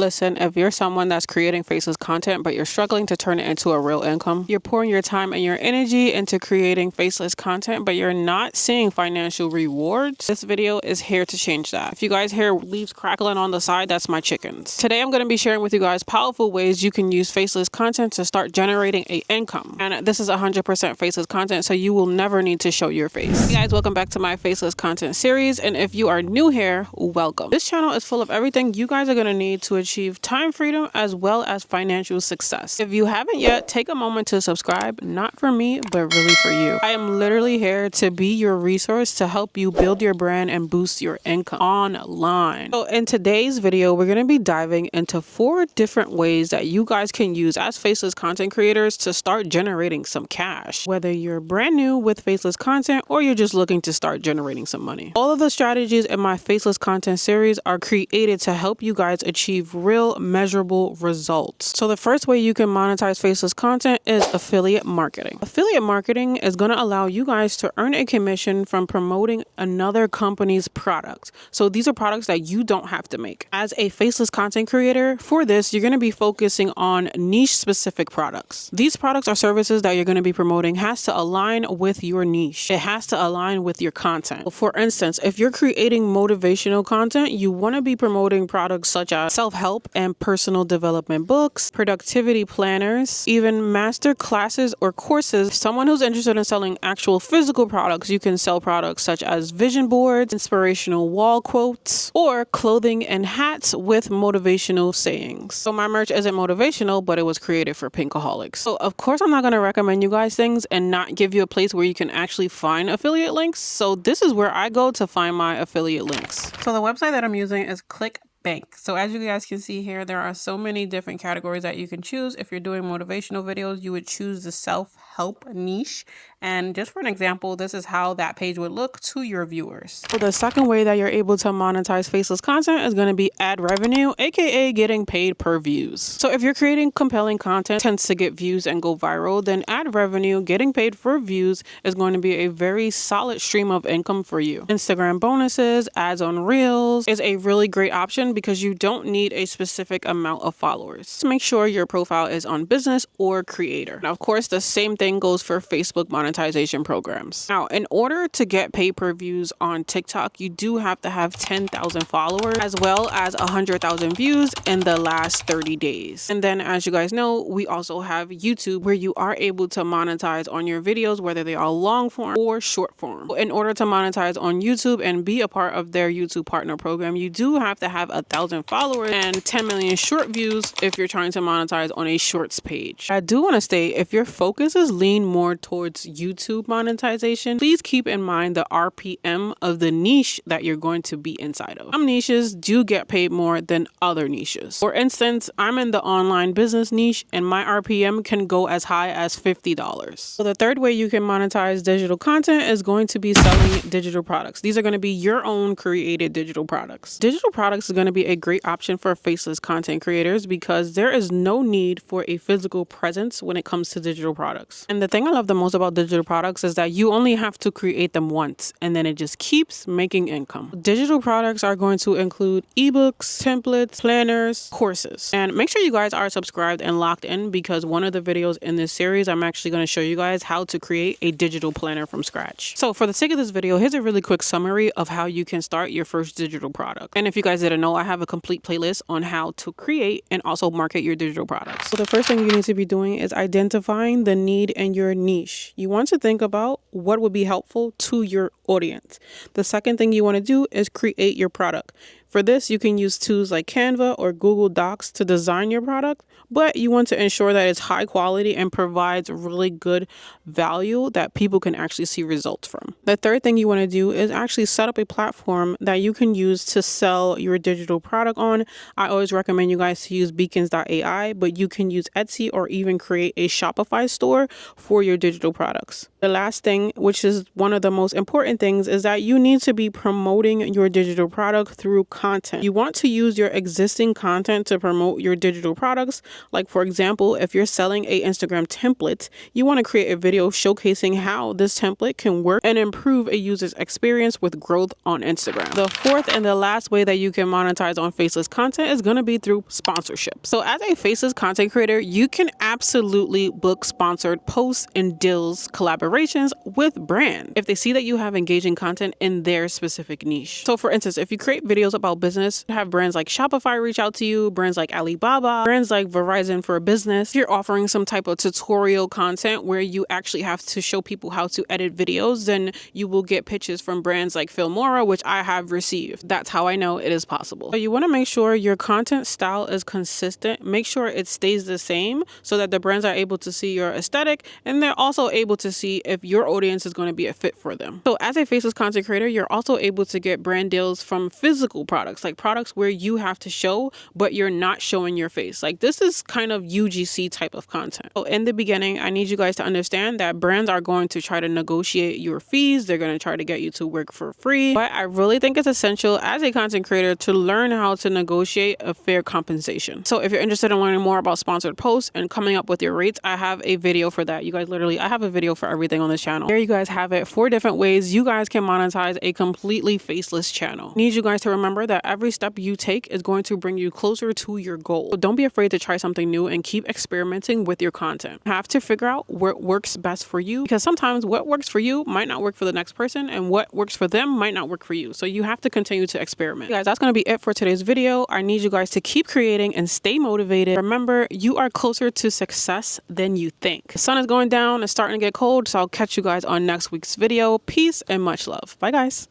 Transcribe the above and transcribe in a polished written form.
Listen, if you're someone that's creating faceless content, but you're struggling to turn it into a real income, you're pouring your time and your energy into creating faceless content, but you're not seeing financial rewards, this video is here to change that. If you guys hear leaves crackling on the side, that's my chickens. Today, I'm going to be sharing with you guys powerful ways you can use faceless content to start generating an income. And this is 100% faceless content, so you will never need to show your face. Hey guys, welcome back to my faceless content series. And if you are new here, welcome. This channel is full of everything you guys are going to need to achieve time freedom as well as financial success. If you haven't yet, take a moment to subscribe, not for me, but really for you. I am literally here to be your resource to help you build your brand and boost your income online. So in today's video, we're going to be diving into 4 different ways that you guys can use as faceless content creators to start generating some cash. Whether you're brand new with faceless content or you're just looking to start generating some money. All of the strategies in my faceless content series are created to help you guys achieve real measurable results. So the first way you can monetize faceless content is affiliate marketing. Affiliate marketing is going to allow you guys to earn a commission from promoting another company's product. So these are products that you don't have to make. As a faceless content creator, for this, you're going to be focusing on niche specific products. These products or services that you're going to be promoting has to align with your niche. It has to align with your content. For instance, if you're creating motivational content, you want to be promoting products such as self-help and personal development books, productivity planners, even master classes or courses. Someone who's interested in selling actual physical products, you can sell products such as vision boards, inspirational wall quotes, or clothing and hats with motivational sayings. So my merch isn't motivational, but it was created for pinkaholics. So of course, I'm not going to recommend you guys things and not give you a place where you can actually find affiliate links. So this is where I go to find my affiliate links. So the website that I'm using is Bank. So as you guys can see here, there are so many different categories that you can choose. If you're doing motivational videos, you would choose the self-help niche. And just for an example, this is how that page would look to your viewers. So the second way that you're able to monetize faceless content is going to be ad revenue, aka getting paid per views. So if you're creating compelling content tends to get views and go viral, then ad revenue, getting paid for views, is going to be a very solid stream of income for you. Instagram bonuses, ads on Reels is a really great option because you don't need a specific amount of followers. So make sure your profile is on business or creator. Now, of course, the same thing goes for Facebook monetization programs. Now, in order to get pay-per-views on TikTok, you do have to have 10,000 followers as well as 100,000 views in the last 30 days. And then, as you guys know, we also have YouTube where you are able to monetize on your videos, whether they are long form or short form. In order to monetize on YouTube and be a part of their YouTube partner program, you do have to have 1,000 followers and 10 million short views if you're trying to monetize on a shorts page. I do want to state, if your focus is lean more towards YouTube monetization, please keep in mind the RPM of the niche that you're going to be inside of. Some niches do get paid more than other niches. For instance, I'm in the online business niche and my RPM can go as high as $50. So the third way you can monetize digital content is going to be selling digital products. These are going to be your own created digital products. Digital products is going to be a great option for faceless content creators because there is no need for a physical presence when it comes to digital products. And the thing I love the most about digital products is that you only have to create them once and then it just keeps making income. Digital products are going to include ebooks, templates, planners, courses. And make sure you guys are subscribed and locked in because one of the videos in this series, I'm actually going to show you guys how to create a digital planner from scratch. So for the sake of this video, here's a really quick summary of how you can start your first digital product. And if you guys didn't know, I have a complete playlist on how to create and also market your digital products. So the first thing you need to be doing is identifying the need in your niche. You want to think about what would be helpful to your audience. The second thing you want to do is create your product. For this, you can use tools like Canva or Google Docs to design your product, but you want to ensure that it's high quality and provides really good value that people can actually see results from. The third thing you want to do is actually set up a platform that you can use to sell your digital product on. I always recommend you guys to use beacons.ai, but you can use Etsy or even create a Shopify store for your digital products. The last thing, which is one of the most important things, is that you need to be promoting your digital product through content. You want to use your existing content to promote your digital products. Like for example, if you're selling a Instagram template, you want to create a video showcasing how this template can work and improve a user's experience with growth on Instagram. The fourth and the last way that you can monetize on Faceless content is going to be through sponsorship. So as a Faceless content creator, you can absolutely book sponsored posts and deals, collaborations with brands if they see that you have engaging content in their specific niche. So for instance, if you create videos about business, have brands like Shopify reach out to you, brands like Alibaba, brands like Verizon for business. If you're offering some type of tutorial content where you actually have to show people how to edit videos, then you will get pitches from brands like Filmora, which I have received. That's how I know it is possible. So you want to make sure your content style is consistent. Make sure it stays the same so that the brands are able to see your aesthetic and they're also able to see if your audience is going to be a fit for them. So as a Faceless content creator, you're also able to get brand deals from physical products, like products where you have to show, but you're not showing your face. Like this is kind of UGC type of content. So in the beginning, I need you guys to understand that brands are going to try to negotiate your fees. They're going to try to get you to work for free. But I really think it's essential as a content creator to learn how to negotiate a fair compensation. So if you're interested in learning more about sponsored posts and coming up with your rates, I have a video for that. You guys I have a video for everything on this channel. There you guys have it. 4 different ways you guys can monetize a completely faceless channel. I need you guys to remember that every step you take is going to bring you closer to your goal. So don't be afraid to try something new and keep experimenting with your content. You have to figure out what works best for you, because sometimes what works for you might not work for the next person and what works for them might not work for you. So you have to continue to experiment. Guys, that's going to be it for today's video. I need you guys to keep creating and stay motivated. Remember, you are closer to success than you think. The sun is going down, it's starting to get cold, so I'll catch you guys on next week's video. Peace and much love. Bye guys.